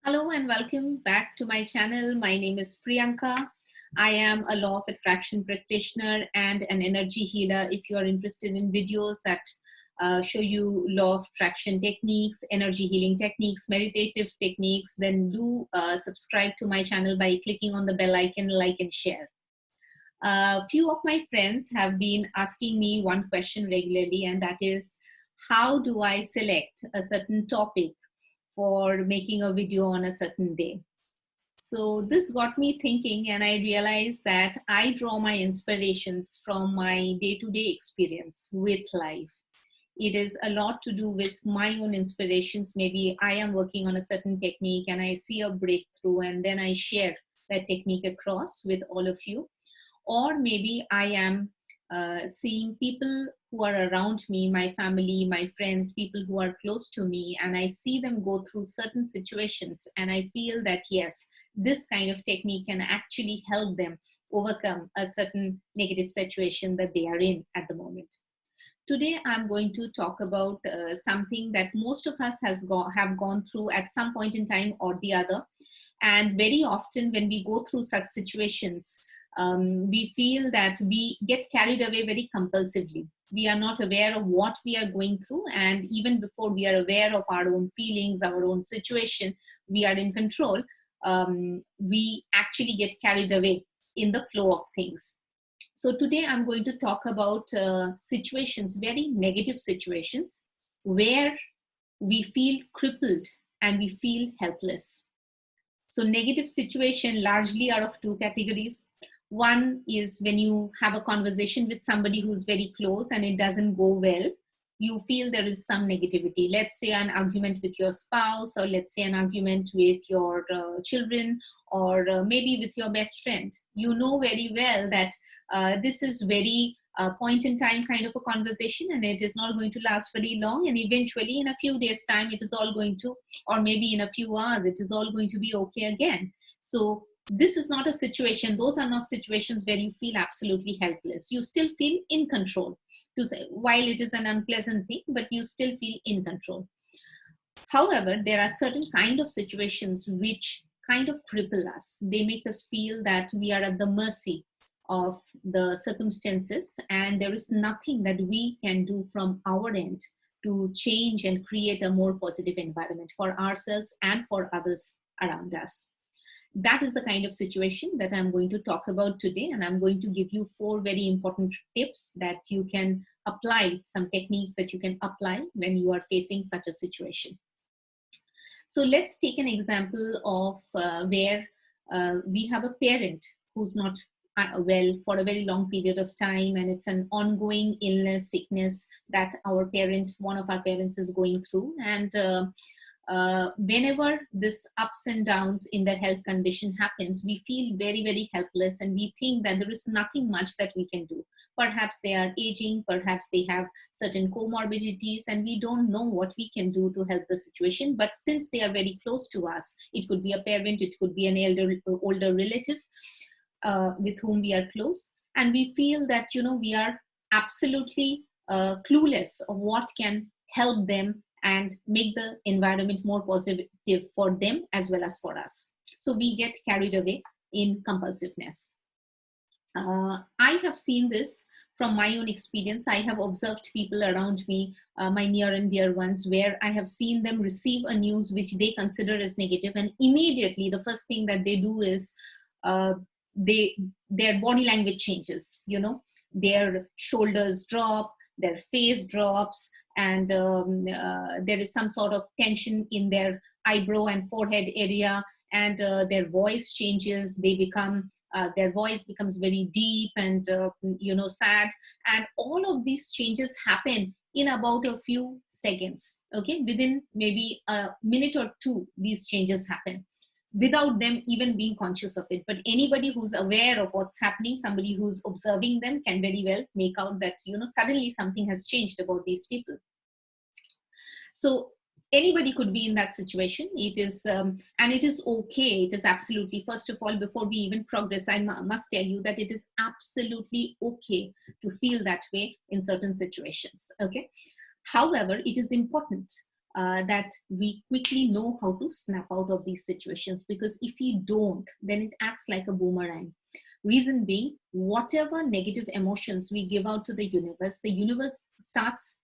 Hello and welcome back to my channel. My name is Priyanka. I am a law of attraction practitioner and an energy healer. If you are interested in videos that show you law of attraction techniques, energy healing techniques, meditative techniques, then do subscribe to my channel by clicking on the bell icon, like and share. A few of my friends have been asking me one question regularly, and that is, how do I select a certain topic for making a video on a certain day? So this got me thinking, and I realized that I draw my inspirations from my day-to-day experience with life. It is a lot to do with my own inspirations. Maybe I am working on a certain technique and I see a breakthrough, and then I share that technique across with all of you. Or maybe I am seeing people who are around me, my family, my friends, people who are close to me, and I see them go through certain situations, and I feel that yes, this kind of technique can actually help them overcome a certain negative situation that they are in at the moment. Today, I'm going to talk about something that most of us have gone through at some point in time or the other. And very often when we go through such situations, we feel that we get carried away very compulsively. We are not aware of what we are going through. And even before we are aware of our own feelings, our own situation, we are in control. We actually get carried away in the flow of things. So today I'm going to talk about situations, very negative situations, where we feel crippled and we feel helpless. So negative situation largely are of two categories. One is when you have a conversation with somebody who's very close and it doesn't go well. You feel there is some negativity. Let's say an argument with your spouse, or let's say an argument with your children, or maybe with your best friend. You know very well that this is very point in time kind of a conversation, and it is not going to last very long, and eventually in a few days time it is all going to, or maybe in a few hours, it is all going to be okay again. So this is not a situation, those are not situations where you feel absolutely helpless. You still feel in control, to say, while it is an unpleasant thing, but you still feel in control. However, there are certain kind of situations which kind of cripple us. They make us feel that we are at the mercy of the circumstances, and there is nothing that we can do from our end to change and create a more positive environment for ourselves and for others around us. That is the kind of situation that I'm going to talk about today, and I'm going to give you 4 very important tips that you can apply, some techniques that you can apply when you are facing such a situation. So let's take an example of where we have a parent who's not well for a very long period of time, and it's an ongoing illness, sickness that one of our parents is going through. And whenever this ups and downs in their health condition happens, we feel very, very helpless, and we think that there is nothing much that we can do. Perhaps they are aging, perhaps they have certain comorbidities, and we don't know what we can do to help the situation. But since they are very close to us, it could be a parent, it could be an older relative with whom we are close, and we feel that, we are absolutely clueless of what can help them and make the environment more positive for them as well as for us. So we get carried away in compulsiveness. I have seen this from my own experience. I have observed people around me, my near and dear ones, where I have seen them receive a news which they consider as negative, and immediately the first thing that they do is their body language changes. Their shoulders drop, their face drops, and there is some sort of tension in their eyebrow and forehead area, and their voice changes. Their voice becomes very deep and sad, and all of these changes happen in about a few seconds. Okay, within maybe a minute or two, these changes happen without them even being conscious of it. But anybody who's aware of what's happening, somebody who's observing them, can very well make out that suddenly something has changed about these people. So anybody could be in that situation. It is and it is okay. It is absolutely, first of all, before we even progress, I must tell you that it is absolutely okay to feel that way in certain situations. Okay. However, it is important that we quickly know how to snap out of these situations, because if we don't, then it acts like a boomerang. Reason being, whatever negative emotions we give out to the universe starts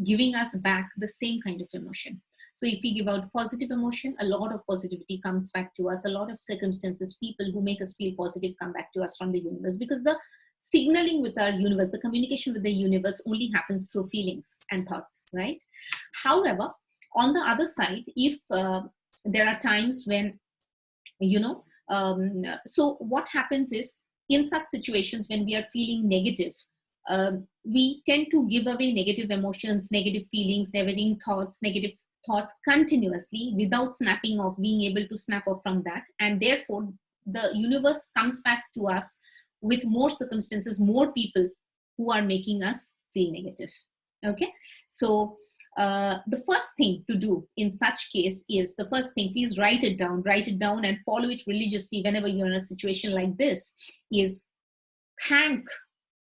giving us back the same kind of emotion. So if we give out positive emotion, a lot of positivity comes back to us. A lot of circumstances, people who make us feel positive come back to us from the universe, because the signaling with our universe, the communication with the universe only happens through feelings and thoughts, right? However, on the other side, if there are times when, so what happens is, in such situations when we are feeling negative, we tend to give away negative emotions, negative feelings, negative thoughts continuously without snapping off, being able to snap off from that. And therefore, the universe comes back to us with more circumstances, more people who are making us feel negative. Okay, so the first thing to do in such case is, the first thing, please write it down and follow it religiously whenever you're in a situation like this, is thank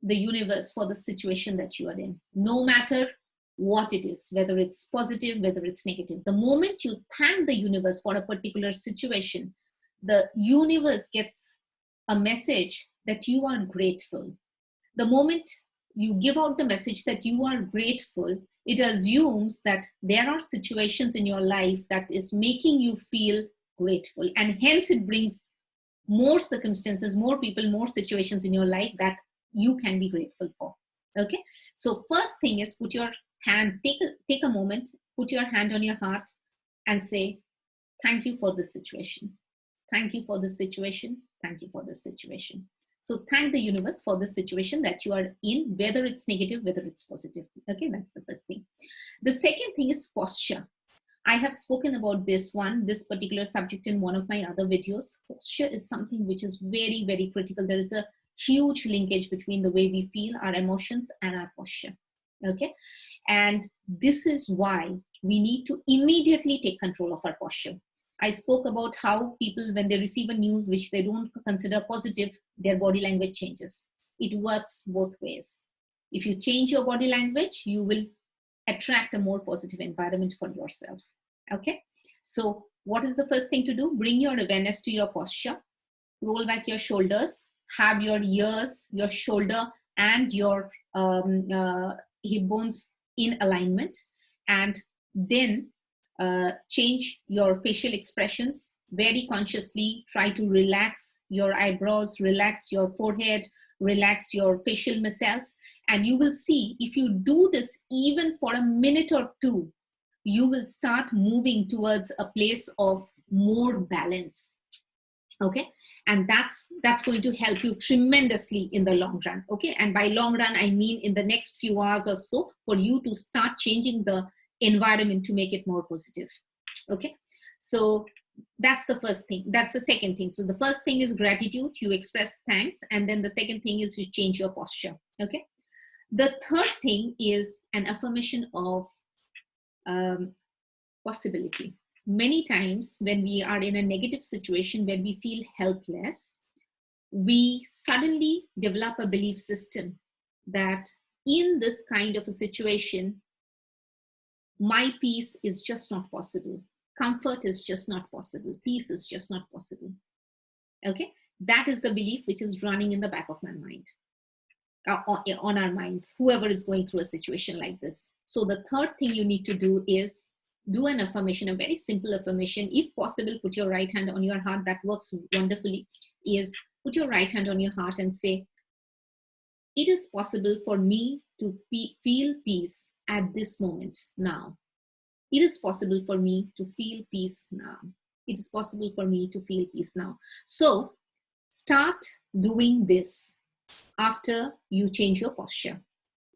the universe for the situation that you are in, no matter what it is, whether it's positive, whether it's negative. The moment you thank the universe for a particular situation, the universe gets a message that you are grateful. The moment you give out the message that you are grateful, it assumes that there are situations in your life that is making you feel grateful, and hence it brings more circumstances, more people, more situations in your life that you can be grateful for. Okay, so first thing is, put your hand, take a moment, put your hand on your heart and say, thank you for this situation. Thank you for this situation. Thank you for this situation. So thank the universe for the situation that you are in, whether it's negative, whether it's positive. Okay, that's the first thing. The second thing is posture. I have spoken about this particular subject in one of my other videos. Posture is something which is very, very critical. There is a huge linkage between the way we feel, our emotions, and our posture. Okay, and this is why we need to immediately take control of our posture. I spoke about how people, when they receive a news which they don't consider positive, their body language changes. It works both ways. If you change your body language, you will attract a more positive environment for yourself. Okay, so what is the first thing to do? Bring your awareness to your posture. Roll back your shoulders. Have your ears, your shoulder, and your hip bones in alignment, and then change your facial expressions very consciously. Try to relax your eyebrows, relax your forehead, relax your facial muscles, and you will see, if you do this even for a minute or two, you will start moving towards a place of more balance. Okay, and that's going to help you tremendously in the long run. Okay, and by long run, I mean in the next few hours or so, for you to start changing the environment to make it more positive. Okay, so that's the first thing. That's the second thing. So the first thing is gratitude. You express thanks, and then the second thing is you change your posture. Okay, the third thing is an affirmation of possibility. Many times when we are in a negative situation, when we feel helpless, we suddenly develop a belief system that in this kind of a situation, my peace is just not possible. Comfort is just not possible. Peace is just not possible. Okay, that is the belief which is running in the back of my mind, on our minds, whoever is going through a situation like this. So the third thing you need to do is do an affirmation, a very simple affirmation. If possible, put your right hand on your heart. That works wonderfully. Is put your right hand on your heart and say, it is possible for me to feel peace at this moment now. It is possible for me to feel peace now. It is possible for me to feel peace now. So start doing this after you change your posture.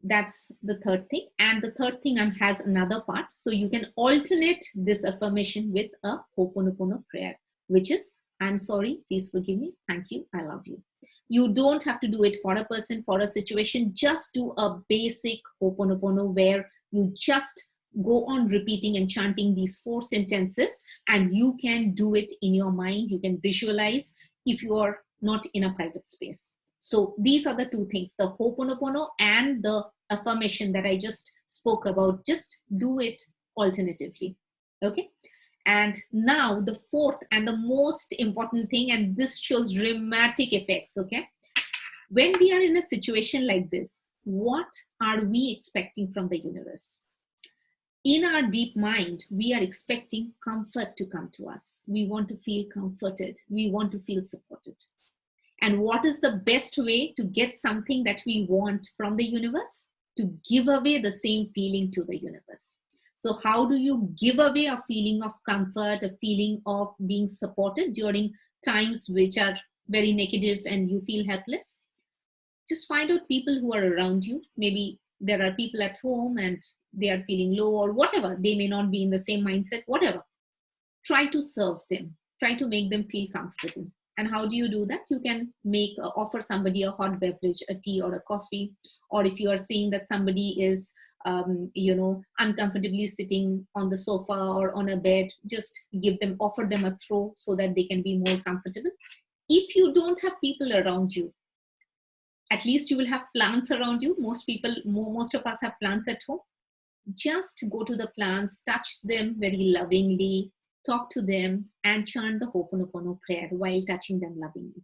That's the third thing. And the third thing has another part. So you can alternate this affirmation with a Ho'oponopono prayer, which is, I'm sorry, please forgive me, thank you, I love you. You don't have to do it for a person, for a situation. Just do a basic Ho'oponopono where you just go on repeating and chanting these 4 sentences, and you can do it in your mind. You can visualize if you are not in a private space. So these are the 2 things, the Ho'oponopono and the affirmation that I just spoke about. Just do it alternatively. Okay. And now the fourth and the most important thing, and this shows dramatic effects. Okay. When we are in a situation like this, what are we expecting from the universe? In our deep mind, we are expecting comfort to come to us. We want to feel comforted. We want to feel supported. And what is the best way to get something that we want from the universe? To give away the same feeling to the universe. So how do you give away a feeling of comfort, a feeling of being supported during times which are very negative and you feel helpless? Just find out people who are around you. Maybe there are people at home and they are feeling low or whatever. They may not be in the same mindset, whatever. Try to serve them. Try to make them feel comfortable. And how do you do that? You can offer somebody a hot beverage, a tea or a coffee. Or if you are seeing that somebody is, uncomfortably sitting on the sofa or on a bed, just offer them a throw so that they can be more comfortable. If you don't have people around you, at least you will have plants around you. Most of us have plants at home. Just go to the plants, touch them very lovingly, talk to them, and chant the Ho'oponopono prayer while touching them lovingly.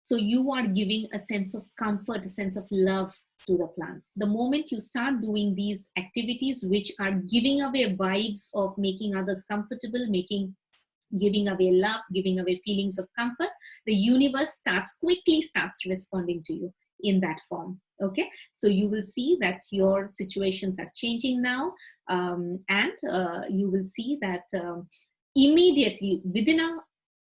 So you are giving a sense of comfort, a sense of love to the plants. The moment you start doing these activities, which are giving away vibes of making others comfortable, giving away love, giving away feelings of comfort, the universe quickly starts responding to you in that form. Okay, so you will see that your situations are changing now, and you will see that immediately within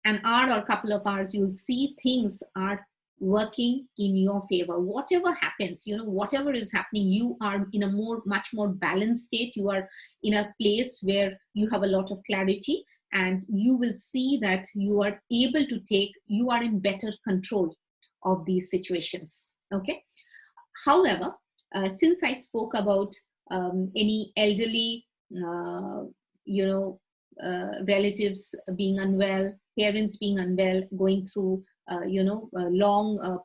an hour or a couple of hours, you'll see things are working in your favor. Whatever happens, whatever is happening, you are in a much more balanced state. You are in a place where you have a lot of clarity, and you will see that you are in better control of these situations. Okay. However, since I spoke about any elderly, relatives being unwell, parents being unwell, going through,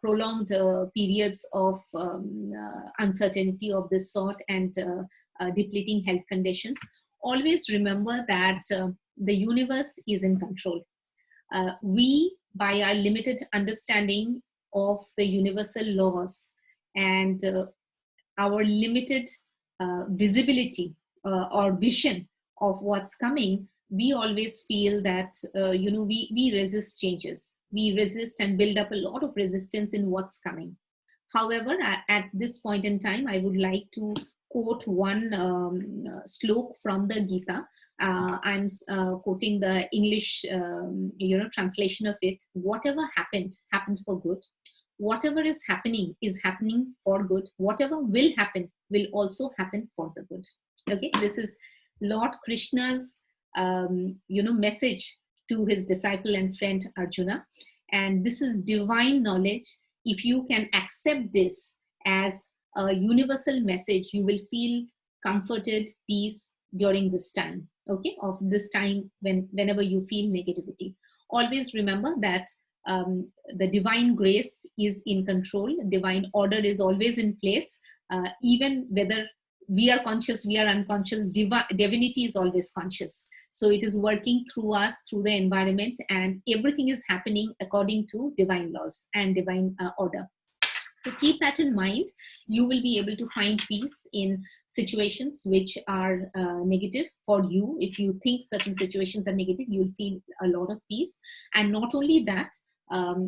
prolonged periods of uncertainty of this sort, and depleting health conditions, always remember that the universe is in control. We, by our limited understanding of the universal laws and our limited visibility or vision of what's coming, we always feel that, we resist changes. We resist and build up a lot of resistance in what's coming. However, at this point in time, I would like to quote one slok from the Gita. I'm quoting the English, translation of it. Whatever happened for good. Whatever is happening for good. Whatever will happen will also happen for the good. Okay, this is Lord Krishna's, message to his disciple and friend Arjuna, and this is divine knowledge. If you can accept this as a universal message, you will feel comforted, peace during this time. Okay, of this time whenever you feel negativity. Always remember that the divine grace is in control. Divine order is always in place. Even whether we are conscious, we are unconscious, divinity is always conscious. So it is working through us, through the environment, and everything is happening according to divine laws and divine order. So keep that in mind. You will be able to find peace in situations which are negative for you. If you think certain situations are negative, you'll feel a lot of peace. And not only that,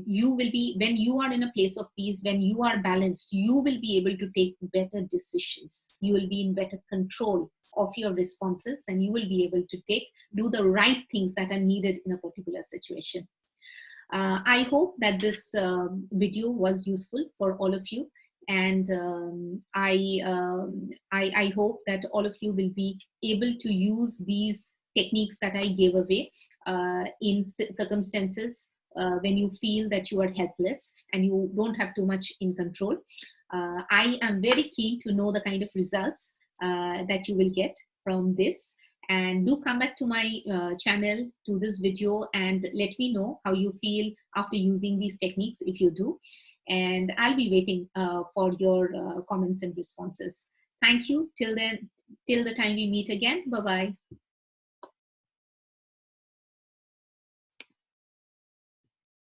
you will be, when you are in a place of peace, when you are balanced, you will be able to take better decisions. You will be in better control of your responses, and you will be able to do the right things that are needed in a particular situation. I hope that this video was useful for all of you, and I hope that all of you will be able to use these techniques that I gave away in circumstances when you feel that you are helpless and you don't have too much in control. I am very keen to know the kind of results that you will get from this. And do come back to my channel, to this video, and let me know how you feel after using these techniques, if you do. And I'll be waiting for your comments and responses. Thank you. Till then, Till the time we meet again, bye-bye.